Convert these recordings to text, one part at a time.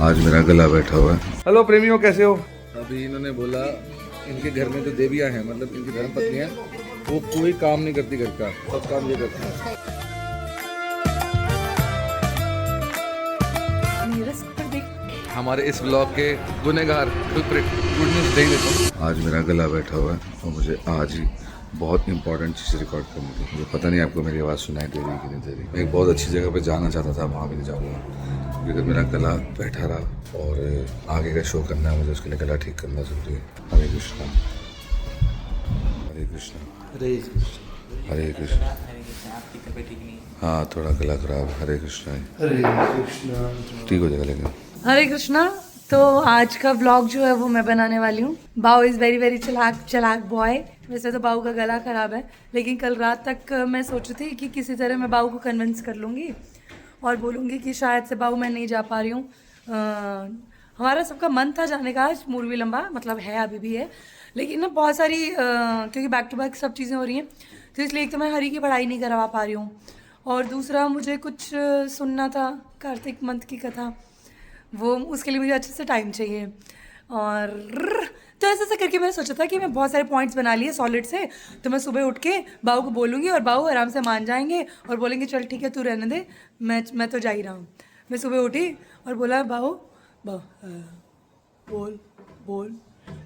आज मेरा गला बैठा हुआ है। हेलो प्रेमियों, कैसे हो? अभी इन्होंने बोला इनके घर में जो देवियाँ हैं, मतलब इनकी धर्म पत्नियाँ, वो कोई काम नहीं करती घर का, सब काम ये करती हैं। हमारे इस ब्लॉग के गुनहगार गुड न्यूज़ देख देता हूँ। आज मेरा गला बैठा हुआ है और मुझे आज ही बहुत इंपॉर्टेंट चीज़ रिकॉर्ड करनी थी। मुझे पता नहीं आपको मेरी आवाज़ सुनाई दे रही कि नहीं दे रही। मैं एक बहुत अच्छी जगह पे जाना चाहता था, वहाँ भी नहीं जाऊँगा क्योंकि अगर मेरा गला बैठा रहा और आगे का शो करना है मुझे, उसके लिए गला ठीक करना जरूरी है। हरे कृष्णा हरे कृष्णा हरे कृष्ण। हरे कृष्णा। आपकी तबीयत ठीक नहीं? हाँ, थोड़ा गला खराब। हरे कृष्णा हरे कृष्णा। ठीक हो जाएगा लेकिन। हरे कृष्णा। तो आज का व्लॉग जो है वो मैं बनाने वाली हूँ। बाऊ इज़ वेरी वेरी चलाक बॉय। वैसे तो बाऊ का गला ख़राब है, लेकिन कल रात तक मैं सोच रही थी कि किसी तरह मैं बाऊ को कन्विंस कर लूँगी और बोलूँगी कि शायद से बाऊ मैं नहीं जा पा रही हूँ। हमारा सबका मन था जाने का आज मूर्वी लंबा, मतलब है अभी भी है, लेकिन ना बहुत सारी क्योंकि बैक टू बैक सब चीज़ें हो रही हैं, तो इसलिए एक तो मैं हरी की पढ़ाई नहीं करवा पा रही हूँ और दूसरा मुझे कुछ सुनना था कार्तिक मंथ की कथा, वो उसके लिए मुझे अच्छे से टाइम चाहिए। और तो ऐसे करके मैंने सोचा था कि मैं बहुत सारे पॉइंट्स बना लिए सॉलिड से, तो मैं सुबह उठ के बाऊ को बोलूँगी और बाऊ आराम से मान जाएंगे और बोलेंगे चल ठीक है तू रहने दे, मैं तो जा ही रहा हूँ। मैं सुबह उठी और बोला बाऊ बोल बोल,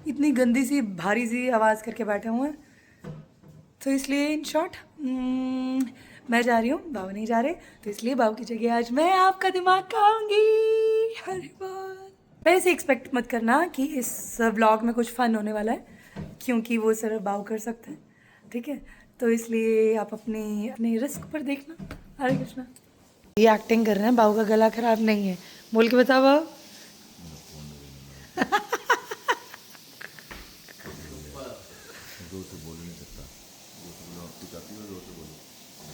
इतनी गंदी सी भारी सी आवाज़ करके बैठे हुए हैं, तो इसलिए इन शॉर्ट मैं जा रही हूँ, बाबू नहीं जा रहे, तो इसलिए बाबू की जगह आज मैं आपका दिमाग खाऊंगी। हरे बोल। वैसे एक्सपेक्ट मत करना कि इस व्लॉग में कुछ फन होने वाला है, क्योंकि वो सिर्फ बाबू कर सकते हैं, ठीक है? तो इसलिए आप अपने रिस्क पर देखना। हरे कृष्णा। ये एक्टिंग कर रहे हैं, बाबू का गला खराब नहीं है, बोल के बताओ बाबू।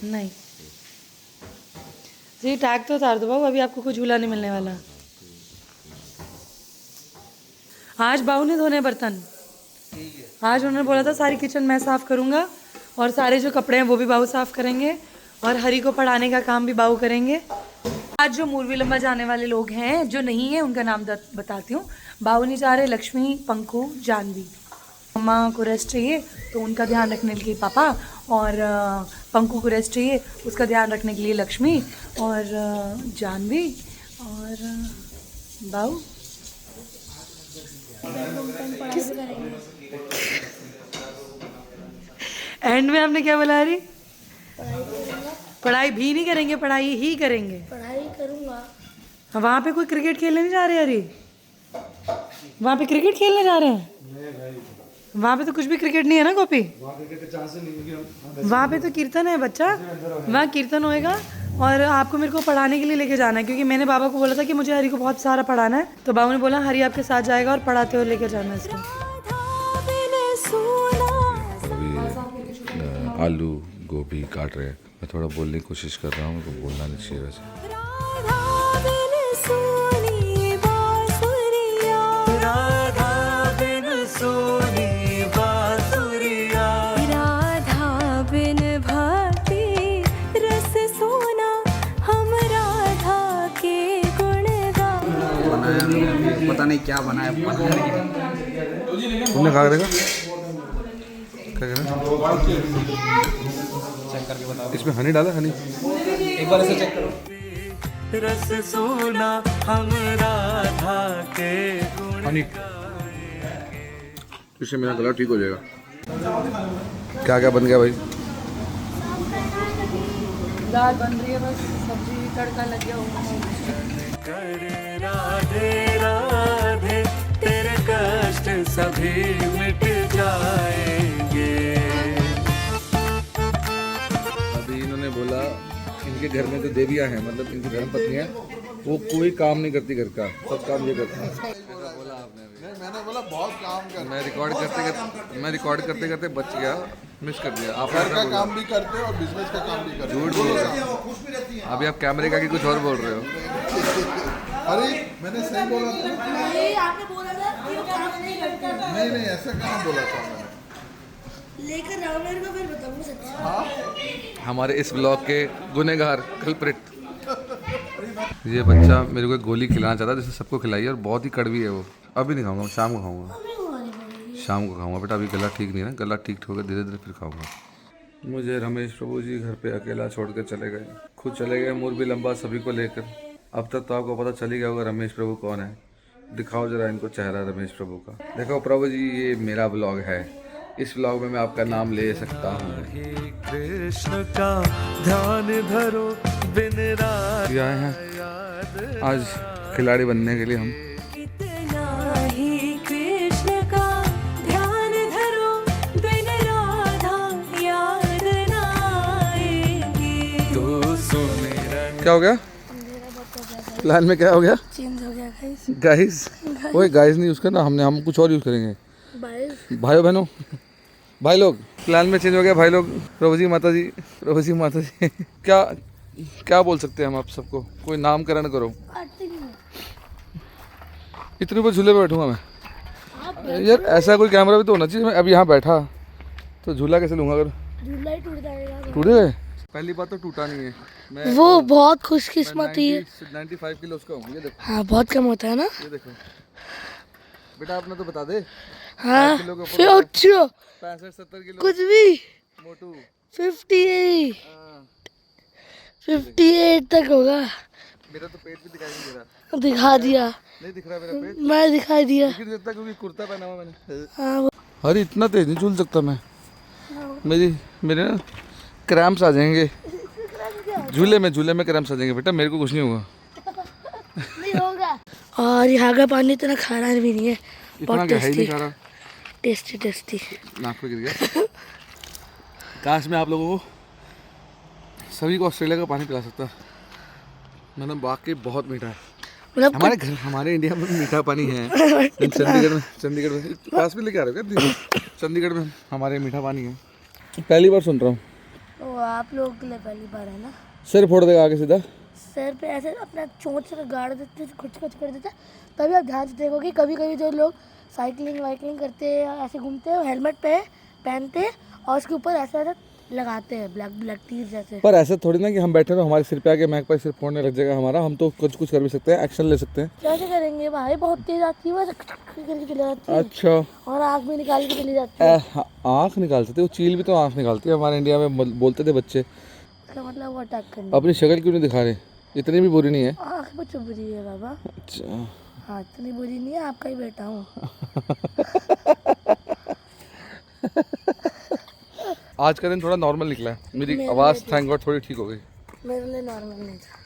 नहीं जी, टैग तो उतार दो बाबू, अभी आपको कुछ झूला नहीं मिलने वाला। आज बाबू ने धोने बर्तन, आज उन्होंने बोला था सारी किचन मैं साफ़ करूँगा और सारे जो कपड़े हैं वो भी बाबू साफ़ करेंगे और हरी को पढ़ाने का काम भी बाबू करेंगे। आज जो मूर्वी लंबा जाने वाले लोग हैं, जो नहीं है उनका नाम बताती हूँ। बाबू नहीं जा रहे, लक्ष्मी, पंकु, जानवी। मम्मा को रेस्ट चाहिए तो उनका ध्यान रखने के लिए पापा, और पंकु को रेस्ट चाहिए उसका ध्यान रखने के लिए लक्ष्मी और जानवी और बाऊ। एंड में आपने क्या बोला रही? पढ़ाई भी नहीं करेंगे, पढ़ाई ही करेंगे। पढ़ाई करूँगा। वहाँ पे कोई क्रिकेट खेलने नहीं जा रहे? अरे वहाँ पे क्रिकेट खेलने जा रहे हैं? वहाँ पे तो कुछ भी क्रिकेट नहीं है ना गोपी, वहाँ पे तो कीर्तन है बच्चा, वहाँ कीर्तन होएगा और आपको मेरे को पढ़ाने के लिए लेके जाना है, क्योंकि मैंने बाबा को बोला था कि मुझे हरी को बहुत सारा पढ़ाना है, तो बाबू ने बोला हरी आपके साथ जाएगा और पढ़ाते हुए लेके जाना है इसको। अभी आलू गोभी काट रहे हैं, मैं थोड़ा बोलने की कोशिश कर रहा हूँ, तो बोलना नहीं चाहिए वैसे। पता नहीं क्या बनाया, तुमने खा देगा क्या कहना? चेक करके बताओ। इसमें हनी डाला? हनी एक बार ऐसे चेक करो। रस सोना हम राधा के हनी, इससे मेरा गला ठीक हो जाएगा। क्या क्या बन गया भाई? दाल बन रही है, बस सब्जी तड़का लग गया होगा। कर राधे राधे तेरे कष्ट सभी मिट जाएंगे। अभी इन्होंने बोला इनके घर में जो देवियाँ हैं, मतलब इनकी धर्म पत्नियाँ, वो कोई काम नहीं करती घर का, सब काम ये करती हैं। मैंने बोला बहुत काम कर, मैं रिकॉर्ड करते करते बच गया, मिस कर दिया। आप घर का काम भी करते और बिजनेस का काम भी करते। झूठ बोल रहे हो, अभी आप कैमरे का कि कुछ और बोल रहे हो। अरे मैंने सही बोला था। आपने बोला था कि वो काम नहीं करता। नहीं ऐसा कहाँ बोला था मैंने। लेकर जाओ मेरे को, फिर बताऊंगा सच्ची। हमारे इस ब्लॉग के गुनहगार कल्प्रिट ये बच्चा मेरे को एक गोली खिलाना चाहता है, जैसे सबको खिलाई है, और बहुत ही कड़वी है वो। अभी नहीं खाऊंगा, शाम को खाऊंगा, शाम को खाऊंगा बेटा। अभी गला ठीक नहीं है ना, गला ठीक होगा धीरे धीरे फिर खाऊंगा। मुझे रमेश प्रभु जी घर पे अकेला छोड़ कर चले गए, खुद चले गए मुरबी लंबा सभी को लेकर। अब तक तो आपको पता चल ही गया होगा रमेश प्रभु कौन है। दिखाओ जरा इनको चेहरा रमेश प्रभु का। देखो प्रभु जी, ये मेरा ब्लॉग है, इस ब्लॉग में मैं आपका नाम ले सकता हूँ। कृष्ण का ध्यान धरो बिन रात ये आए हैं आज खिलाड़ी बनने के लिए हम। कृष्ण का ध्यान धरो बिन राधा याद ना आएगी। तो सुमिरन क्या हो गया प्लान में, क्या हो गया? चेंज हो गया गाइस। गाइस, ओए गाइस नहीं यूज़ करना, हम कुछ और यूज़ करेंगे। गाइस भाइयों बहनों, भाई लोग, प्लान में चेंज हो गया भाई लोग। प्रभु जी माता जी, प्रभु जी माता जी। क्या क्या बोल सकते हैं हम आप सबको? कोई नामकरण करो। आती नहीं है। इतने ऊपर झूले पे बैठूंगा मैं यार? ऐसा कोई कैमरा भी तो होना चाहिए। मैं अब यहाँ बैठा तो झूला कैसे लूँगा? अगर झूला ही टूट जाएगा। टूटे गए, पहली बात तो टूटा नहीं है। मैं वो बहुत खुशकिस्मती है। 95 किलो उसका हूँ। ये देखो, हाँ बहुत कम होता है ना। ये देखो बेटा, अपना तो बता दे। हाँ 5 किलो के ऊपर फिर 65-70 किलो कुछ भी मोटू। 58 हाँ, 58 तक होगा। मेरा तो पेट भी दिखाई नहीं दे रहा। दिखा दिया, नहीं दिख रहा मेरा पेट, मैं दिखाई दिया। दिख नहीं देता क्योंकि कुर्ता पहना हुआ मैंने। हाँ वो- अरे इतना तेज नहीं झूल सकता मैं, मेरे ना क्रैम्प्स आ जाएंगे झूले में क्रैम्प्स आ जाएंगे। बेटा मेरे को कुछ नहीं होगा। नहीं होगा। और यहाँ का पानी इतना खारा भी नहीं है, इतना बहुत गहरा ही नहीं टेस्टी खा रहा, टेस्टी टेस्टी। नाक पे गिर गया। काश मैं आप लोगों को सभी को ऑस्ट्रेलिया का पानी पिला सकता। मतलब वाकई बहुत मीठा है। मतलब हमारे घर, हमारे इंडिया में भी मीठा पानी है। चंडीगढ़ में पास भी लेके आ रहे हो क्या? चंडीगढ़ में हमारे मीठा पानी है। पहली बार सुन रहा हूँ। वो आप लोगों के लिए पहली बार है ना। सिर फोड़ देगा आगे सीधा। सर पे ऐसे अपना चोंच से गाड़ देते, कुछ कुछ कर देते। तभी आप ध्यान से देखोगे, कभी कभी जो लोग साइकिलिंग वाइकलिंग करते हैं, ऐसे घूमते हैं, हेलमेट पहनते हैं और उसके ऊपर ऐसा ऐसा लगाते हैं ब्लैक ब्लैक तीर जैसे। पर ऐसा थोड़ी ना कि हम बैठे रहो हमारे सिर पे आके मैक पर सिर फोड़ने लग जाएगा हमारा। हम तो कुछ कर भी सकते हैं, एक्शन ले सकते हैं। कैसे करेंगे भाई? बहुत तेज आती है, वैसे करके चली जाती है अच्छा, और आँख भी निकाल के चली जाती है। आँख निकाल सकते? वो चील भी तो आँख निकालती है। हमारे इंडिया में बोलते थे बच्चे। इसका मतलब वो अटैक करने। अपनी शक्ल क्यों नहीं दिखा रहे? इतनी भी बुरी नहीं है। आँख में चुभ रही है बाबा। अच्छा, हाँ इतनी बुरी नहीं है, आपका ही बेटा हूँ। आज का दिन थोड़ा नॉर्मल निकला है। मेरी आवाज़ थैंक गॉड थोड़ी ठीक हो गई। मेरे लिए नॉर्मल नहीं था।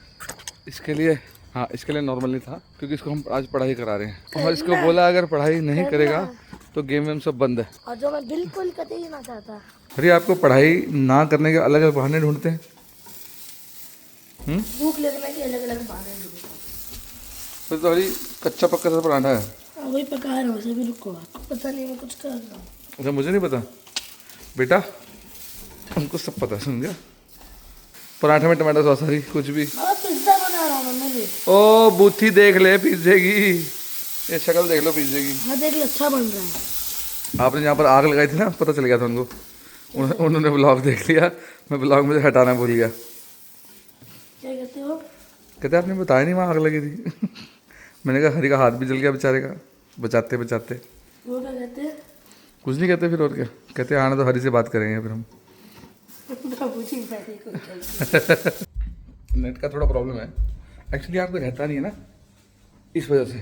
इसके लिए, हाँ इसके लिए नॉर्मल नहीं था क्योंकि इसको हम आज पढ़ाई करा रहे हैं। और इसको बोला अगर पढ़ाई नहीं करेगा तो गेम वेम सब बंद है। और जो मैं बिल्कुल कतई ना चाहता। अरे आपको पढ़ाई ना करने के अलग अलग बहाने ढूंढते हैं। भूख लगने की अलग अलग बहाने ढूंढता हूँ। फिर तो हरी कच्चा पक्का सा पराठा है। हाँ, वही पका रहा हूँ सभी रुको, आपको पता नहीं मैं कुछ कर रहा हूँ। अच्छा मुझे नहीं पता बेटा, हमको सब पता। सुन गया, पराठे में टमाटर सॉस हरी कुछ भी। और पिज्जा बना रहा हूँ मम्मी लिए। ओ बूथी देख ले पिज्जे की, ये शक्ल देख लो पिज्जे की। हाँ देख लो, अच्छा बन रहा है। आपने जहाँ पर आग लगाई थी ना, पता चल गया था उनको। उन्होंने ब्लॉग देख लिया, मैं ब्लॉग में से हटाना भूल गया। क्या कहते हो? कहते आपने बताया नहीं वहाँ आग लगी थी। मैंने कहा हरी का हाथ भी जल गया बेचारे का, बचाते बचाते। वो क्या कहते हैं? कुछ नहीं कहते फिर, और क्या कहते? आना तो हरी से बात करेंगे फिर हम। नेट का थोड़ा प्रॉब्लम है एक्चुअली, आपको रहता नहीं है ना, इस वजह से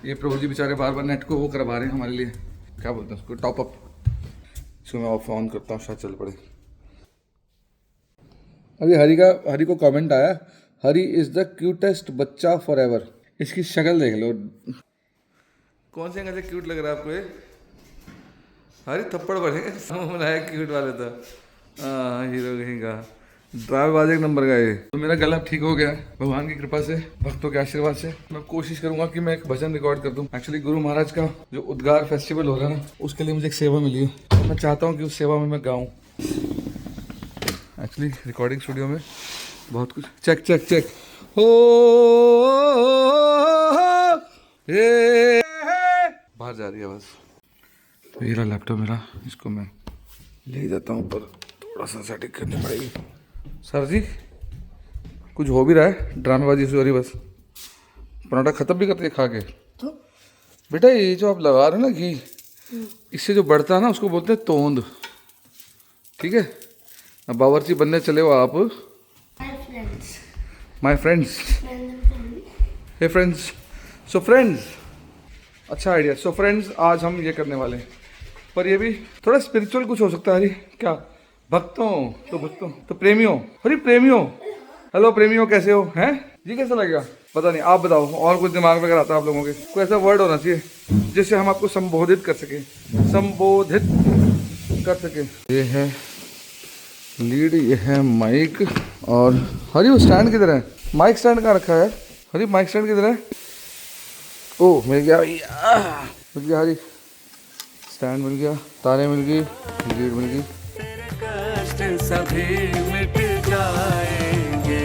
ये प्रभु जी बेचारे बार बार नेट को वो करवा रहे हैं हमारे लिए। क्या बोलते हैं उसको, टॉप अप। इसको मैं ऑफ ऑन करता हूँ, शायद चल पड़े। अभी हरी को कमेंट आया, हरी इज द क्यूटेस्ट बच्चा फॉर एवर। इसकी शक्ल देख लो, कौन से एंगल से क्यूट लग रहा है आपको ये? हरी थप्पड़ पड़ेंगे, बनाया क्यूट वाले था। हाँ हीरो कहीं का, ड्रामेबाज एक नंबर का ये। तो मेरा गला ठीक हो गया भगवान की कृपा से, भक्तों के आशीर्वाद से। मैं कोशिश करूंगा कि मैं एक भजन रिकॉर्ड कर दूं। एक्चुअली गुरु महाराज का जो उद्गार फेस्टिवल हो रहा है ना, उसके लिए मुझे एक सेवा मिली है, तो मैं चाहता हूँ कि उस सेवा में मैं गाऊँ। एक्चुअली रिकॉर्डिंग स्टूडियो में बहुत कुछ चेक चेक चेक हो, बाहर जा रही है बस। तो ये रहा लैपटॉप मेरा, इसको मैं ले जाता हूँ ऊपर, थोड़ा सा सेटिंग करनी पड़ेगी। सर जी कुछ हो भी रहा है, ड्रामेबाजी से हो रही बस। पराठा ख़त्म भी करते खा के। बेटा ये जो आप लगा रहे हो ना घी, इससे जो बढ़ता है ना उसको बोलते हैं तोंद, ठीक है। अब बावर्ची बनने चले हो आप। My friends, hey friends, so friends, अच्छा आइडिया। सो फ्रेंड्स, आज हम ये करने वाले हैं, पर ये भी थोड़ा स्पिरिचुअल कुछ हो सकता है। अरे क्या भक्तों तो प्रेमियों, अरे प्रेमियों, हेलो प्रेमियों, कैसे हो? हैं जी, कैसा लगेगा पता नहीं, आप बताओ। और कुछ दिमाग में अगर आता है आप लोगों के, कोई ऐसा वर्ड होना चाहिए जिससे हम आपको संबोधित कर सके, ये है लीड, ये है माइक, और हरी वो स्टैंड किधर है? माइक स्टैंड कहाँ रखा है? हरी माइक स्टैंड किधर है? ओह मिल गया भैया, मिल गया हरी, स्टैंड मिल गया, तारे मिल गई, लीड मिल गई। कष्ट सभी मिट जाएंगे।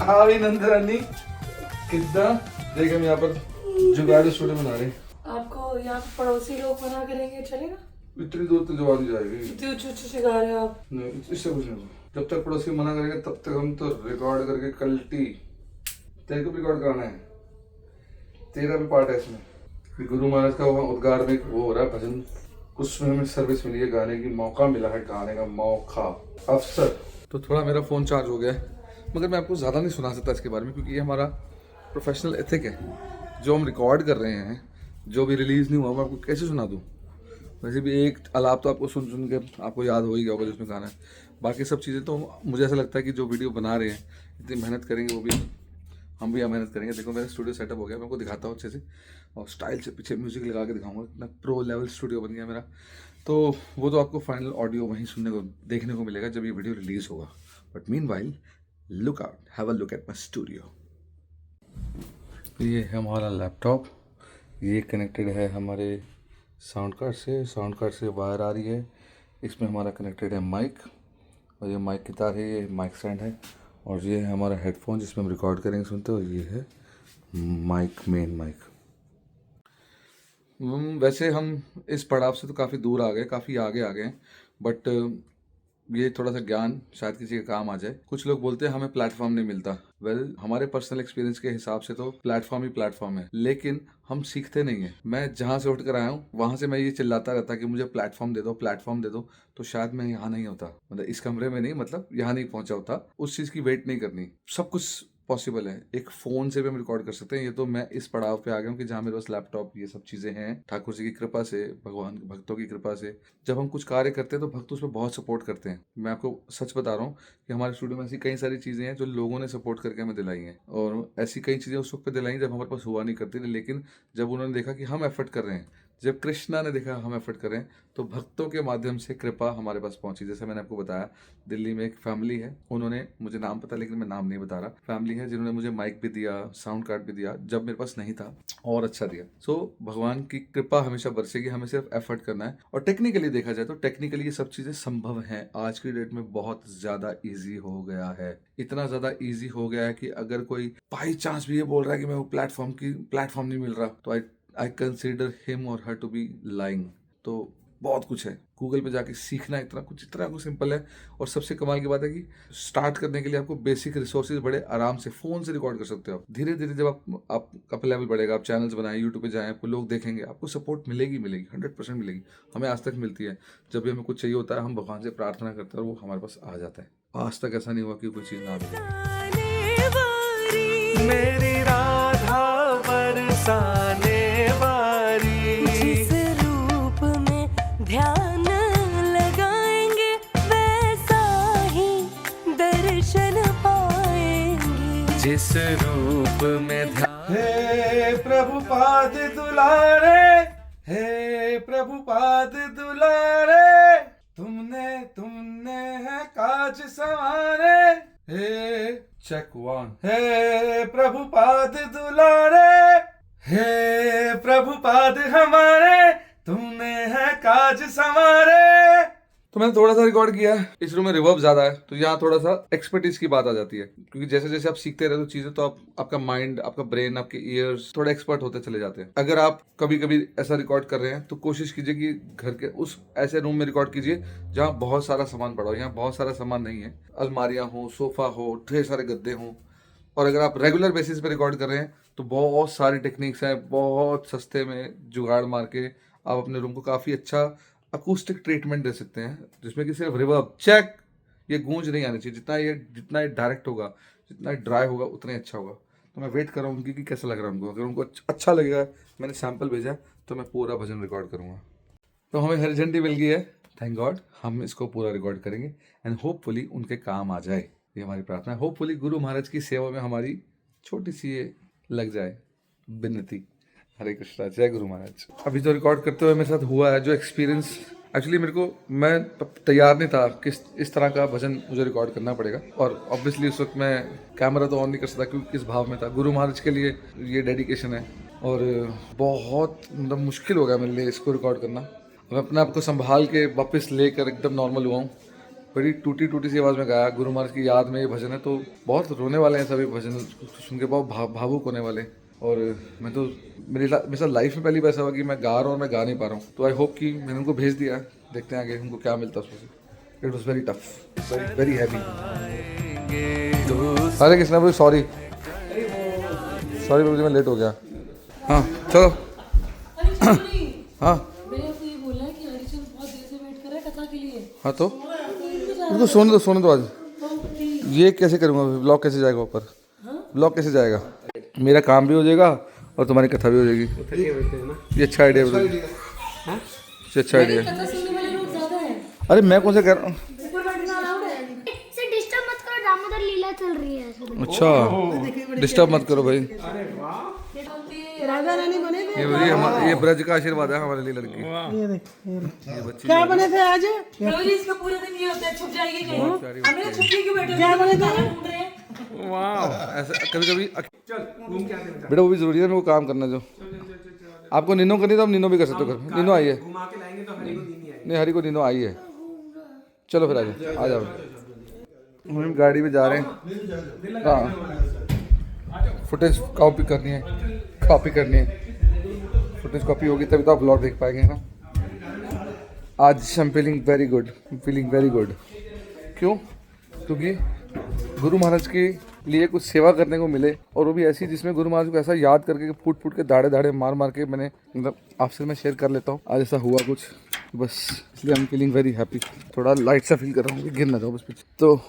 हावी नंदरानी कितना देख, हम यहाँ पर जुगाड़ स्टूडियो बना रहे हैं। आपको यहाँ पे पड़ोसी लोग मना करेंगे चलेगा? इतनी दूर तो जवाब नहीं जाएगी। इतनी ऊंची सिखा रहे हो आप। नहीं, इससे कुछ नहीं होगा। जब तक पड़ोसी मना करेंगे तब तक हम तो रिकॉर्ड करके कल्टी, तेरे को भी रिकॉर्ड कराना है, तेरा भी पार्ट है इसमें। फिर गुरु महाराज का वहाँ उद्गार में वो हो रहा है भजन, उसमें हमें सर्विस मिली है, गाने की मौका मिला है, गाने का मौका, अवसर। तो थोड़ा मेरा फ़ोन चार्ज हो गया है, मगर मैं आपको ज़्यादा नहीं सुना सकता इसके बारे में, क्योंकि ये हमारा प्रोफेशनल एथिक है। जो हम रिकॉर्ड कर रहे हैं, जो भी रिलीज़ नहीं हुआ, मैं आपको कैसे सुना दूँ? वैसे भी एक आलाप तो आपको सुन सुन के आपको याद हो ही गया होगा जिसमें गाना है। बाकी सब चीज़ें तो मुझे ऐसा लगता है कि जो वीडियो बना रहे हैं, इतनी मेहनत करेंगे, वो भी हम भी मेहनत करेंगे। देखो मेरा स्टूडियो सेटअप हो गया, मैं आपको दिखाता हूँ अच्छे से, और स्टाइल से पीछे म्यूज़िक लगा के दिखाऊंगा। इतना प्रो लेवल स्टूडियो बन गया मेरा। तो वो तो आपको फाइनल ऑडियो वहीं सुनने को, देखने को मिलेगा जब ये वीडियो रिलीज़ होगा। But meanwhile, look out, have a look at my studio. ये है हमारा लैपटॉप, ये कनेक्टेड है हमारे साउंड कार्ड से वायर आ रही है। इसमें हमारा कनेक्टेड है माइक, और ये माइक की तार है, ये माइक स्टैंड है, और ये है हमारा हेडफोन जिसमें हम रिकॉर्ड करेंगे सुनते हो, और ये है माइक, मेन माइक। वैसे हम इस पड़ाव से तो काफ़ी दूर आ गए, काफ़ी आगे आ गए, बट ये थोड़ा सा ज्ञान शायद किसी के काम आ जाए। कुछ लोग बोलते हैं हमें प्लेटफॉर्म नहीं मिलता। वेल, हमारे पर्सनल एक्सपीरियंस के हिसाब से तो प्लेटफॉर्म ही प्लेटफॉर्म है, लेकिन हम सीखते नहीं है। मैं जहाँ से उठ कर आया हूँ वहाँ से मैं ये चिल्लाता रहता कि मुझे प्लेटफॉर्म दे दो, प्लेटफॉर्म दे दो, तो शायद मैं यहाँ नहीं होता, मतलब इस कमरे में नहीं, मतलब यहाँ नहीं पहुँचा होता। उस चीज़ की वेट नहीं करनी, सब कुछ पॉसिबल है। एक फ़ोन से भी हम रिकॉर्ड कर सकते हैं। ये तो मैं इस पड़ाव पे आ गया हूँ कि जहाँ मेरे पास लैपटॉप, ये सब चीज़ें हैं, ठाकुर जी की कृपा से, भगवान भक्तों की कृपा से। जब हम कुछ कार्य करते हैं तो भक्त उसमें बहुत सपोर्ट करते हैं। मैं आपको सच बता रहा हूँ कि हमारे स्टूडियो में ऐसी कई सारी चीज़ें हैं जो लोगों ने सपोर्ट करके हमें दिलाई हैं, और ऐसी कई चीज़ें उस वक्त पे दिलाई जब हमारे पास हुआ नहीं करती थी, लेकिन जब उन्होंने देखा कि हम एफर्ट कर रहे हैं, जब कृष्णा ने देखा हम एफर्ट करें, तो भक्तों के माध्यम से कृपा हमारे पास पहुंची। जैसे मैंने आपको बताया, दिल्ली में एक फैमिली है, उन्होंने, मुझे नाम पता लेकिन मैं नाम नहीं बता रहा, फैमिली है जिन्होंने मुझे माइक भी दिया, साउंड कार्ड भी दिया, जब मेरे पास नहीं था, और अच्छा दिया। सो भगवान की कृपा हमेशा बरसेगी, हमें सिर्फ एफर्ट करना है। और टेक्निकली देखा जाए तो टेक्निकली ये सब चीज़ें संभव हैं। आज की डेट में बहुत ज़्यादा ईजी हो गया है, इतना ज़्यादा ईजी हो गया है कि अगर कोई बाई चांस भी ये बोल रहा है कि मैं वो प्लेटफॉर्म नहीं मिल रहा, तो आई कंसिडर हिम और हर टू बी लाइंग। तो बहुत कुछ है, गूगल पे जाके सीखना इतना कुछ सिंपल है। और सबसे कमाल की बात है कि स्टार्ट करने के लिए आपको बेसिक रिसोर्सेज बड़े आराम से फ़ोन से रिकॉर्ड कर सकते हो आप। धीरे धीरे जब आपका लेवल बढ़ेगा, आप चैनल्स बनाएं, यूट्यूब पे जाएं, आपको लोग देखेंगे, आपको सपोर्ट मिलेगी 100% मिलेगी। हमें आज तक मिलती है। जब भी हमें कुछ चाहिए होता है, हम भगवान से प्रार्थना करते हैं और वो हमारे पास आ जाता है। आज तक ऐसा नहीं हुआ कि कोई चीज़ ना मिले। मेरी राधा बरसाने वाली, जिस रूप में ध्यान लगाएंगे वैसा ही दर्शन पाएंगे। जिस रूप में ध्यान। हे प्रभुपाद दुलारे, हे प्रभुपाद दुलारे, तुमने है काज संवारे। हे चेक वन। हे प्रभुपाद दुलारे, हे प्रभुपाद हमारे, तुमने है काज संवारे। तो मैंने थोड़ा सा रिकॉर्ड किया है। इस रूम में रिवर्ब ज्यादा है, तो यहाँ थोड़ा सा एक्सपर्टीज की बात आ जाती है, क्योंकि जैसे जैसे आप सीखते रहते हो चीजें, तो आपका माइंड, आपका ब्रेन, आपके ईयर्स थोड़ा एक्सपर्ट होते चले जाते हैं। अगर आप कभी कभी ऐसा रिकॉर्ड कर रहे हैं तो कोशिश कीजिए कि घर के उस ऐसे रूम में रिकॉर्ड कीजिए जहाँ बहुत सारा सामान पड़ा हो। यहाँ बहुत सारा सामान नहीं है, अलमारियाँ हो, सोफा हो, ढेर सारे गद्दे हों। और अगर आप रेगुलर बेसिस पे रिकॉर्ड कर रहे हैं तो बहुत सारी टेक्निक्स हैं, बहुत सस्ते में जुगाड़ मार के आप अपने रूम को काफ़ी अच्छा अकूस्टिक ट्रीटमेंट दे सकते हैं, जिसमें कि सिर्फ रिवर्ब चेक, ये गूंज नहीं आनी चाहिए। जितना ये डायरेक्ट होगा, जितना ड्राई होगा, उतना ही अच्छा होगा। तो मैं वेट कर रहा हूँ कि कैसा लग रहा है उनको। अगर उनको अच्छा लगेगा, मैंने सैम्पल भेजा, तो मैं पूरा भजन रिकॉर्ड करूँगा। तो हमें हरी झंडी मिल गई है, थैंक गॉड। हम इसको पूरा रिकॉर्ड करेंगे एंड होपफुली उनके काम आ जाए, ये हमारी प्रार्थना है। होपफुली गुरु महाराज की सेवा में हमारी छोटी सी ये लग जाए विनती। हरे कृष्णा, जय गुरु महाराज। अभी जो रिकॉर्ड करते हुए मेरे साथ हुआ है, जो एक्सपीरियंस, एक्चुअली मैं तैयार नहीं था कि इस तरह का भजन मुझे रिकॉर्ड करना पड़ेगा। और ऑब्वियसली उस वक्त मैं कैमरा तो ऑन नहीं कर सकता, क्योंकि किस भाव में था। गुरु महाराज के लिए ये डेडिकेशन है और बहुत मतलब मुश्किल हो गया मेरे लिए इसको रिकॉर्ड करना। मैं अपने आप को संभाल के वापस लेकर एकदम नॉर्मल हुआ हूँ। बड़ी टूटी टूटी सी आवाज़ में गाया। गुरु महाराज की याद में ये भजन है, तो बहुत रोने वाले हैं सभी भजन सुन के, बहुत भावुक होने वाले। और मैं तो मेरे साथ लाइफ में पहली बार ऐसा हुआ कि मैं गा रहा हूँ और मैं गा नहीं पा रहा हूँ। तो आई होप कि मैंने उनको भेज दिया, देखते हैं आगे उनको क्या मिलता है उसमें। It was very tough, very heavy. Hare Krishna भाई, सॉरी प्रभु जी, मैं लेट हो गया। हाँ चलो। हाँ हाँ, तो उसको सोने दो आज। ये कैसे करूँगा, ब्लॉग कैसे जाएगा ऊपर, ब्लॉग कैसे जाएगा? मेरा काम भी हो जाएगा और तुम्हारी कथा भी हो जाएगी। ये अच्छा आइडिया है, ये अच्छा आइडिया है। अरे मैं कौन सा कह रहा हूँ, डिस्टर्ब मत करो, दामोदर लीला चल रही है। अच्छा डिस्टर्ब मत करो भाई। राजा रानी बने थे। ये ब्रज का आशीर्वाद है हमारे लिए लड़की। ये देख, ये बच्ची क्या बने थे आज? इसका पूरा दिन ये होता है, छुप जाएगी कहीं। हमें छुप के क्यों बैठे? क्या बने थे? ऐसा कभी बेटा वो भी जरूरी है ना, वो काम करना जो आपको नीनो करनी, तो हम नीनो भी कर सकते हो। नीनो आई है, नहीं हरी को नीनो आई है। चलो फिर आ जाओ। हम गाड़ी में जा रहे हैं। हाँ, फुटेज कॉपी करनी है, फुटेज कॉपी होगी तभी तो आप व्लॉग देख पाएंगे ना। आज I am feeling very good. क्यों? क्योंकि गुरु महाराज के लिए कुछ सेवा करने को मिले, और वो भी ऐसी जिसमें गुरु महाराज को ऐसा याद करके फूट के दाढ़े मार के मैंने मतलब आपसे मैं शेयर कर लेता हूँ। आज ऐसा हुआ कुछ, बस इसलिए I am feeling very happy. थोड़ा लाइट सा फील कर रहा हूँ कि गिर ना जाओ बस पीछे। तो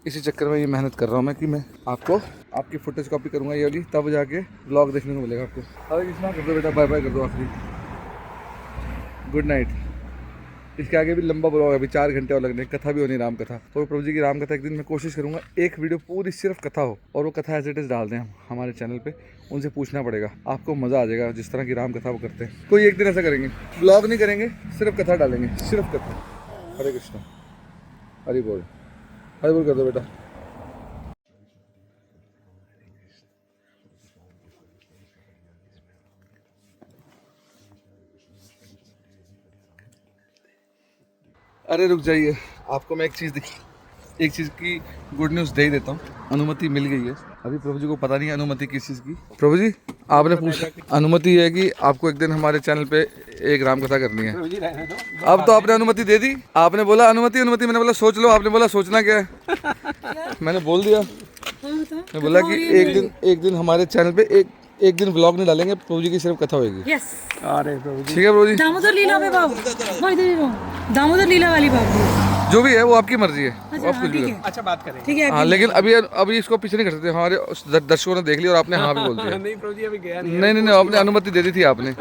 इसी चक्कर में ये मेहनत कर रहा हूँ मैं कि मैं आपको आपकी फुटेज कॉपी करूँगा ये वाली, तब जाके व्लॉग देखने को मिलेगा आपको। हरे कृष्णा कर दो बेटा, बाय बाय कर दो आखिरी, गुड नाइट। इसके आगे भी लंबा ब्लॉग है, अभी 4 घंटे और लगने। कथा भी होनी, राम कथा। तो प्रभु जी की राम कथा एक दिन मैं कोशिश करूँगा एक वीडियो पूरी सिर्फ कथा हो, और वो कथा एज इट इज़ डाल दें हम हमारे चैनल पे। उनसे पूछना पड़ेगा, आपको मज़ा आ जाएगा जिस तरह की राम कथा वो करते हैं। कोई एक दिन ऐसा करेंगे, ब्लॉग नहीं करेंगे, सिर्फ कथा डालेंगे, सिर्फ कथा। हरे कृष्णा, हरि बोल कर दो बेटा। अरे रुक जाइए, आपको मैं एक चीज़ की गुड न्यूज़ दे ही देता हूँ। अनुमति मिल गई है। अभी प्रभु जी को पता नहीं है अनुमति किस चीज़ की। प्रभु जी आपने पूछा, अनुमति है कि आपको एक दिन हमारे चैनल पे एक राम कथा करनी है। अब तो आपने अनुमति दे दी। आपने बोला अनुमति, मैंने बोला सोच लो। आपने बोला सोचना क्या है? मैंने बोल दिया। मैं बोला कि एक दिन हमारे चैनल पे एक दिन व्लॉग नहीं डालेंगे, प्रभु जी की सिर्फ कथा होगी। यस, अरे प्रभु जी, ठीक है प्रभु जी। दामोदर लीला में बाबू, दामोदर लीला वाली बाबू, जो भी है वो आपकी मर्जी है। अच्छा, आप कुछ भी करो। अच्छा बात करें। ठीक है। हाँ, लेकिन अभी इसको पीछे नहीं कर सकते। हमारे दर्शकों ने देख लिया और आपने हाँ भी बोल दिया। नहीं प्रभु जी, अभी गया नहीं। नहीं, आपने अनुमति दे दी थी आपने।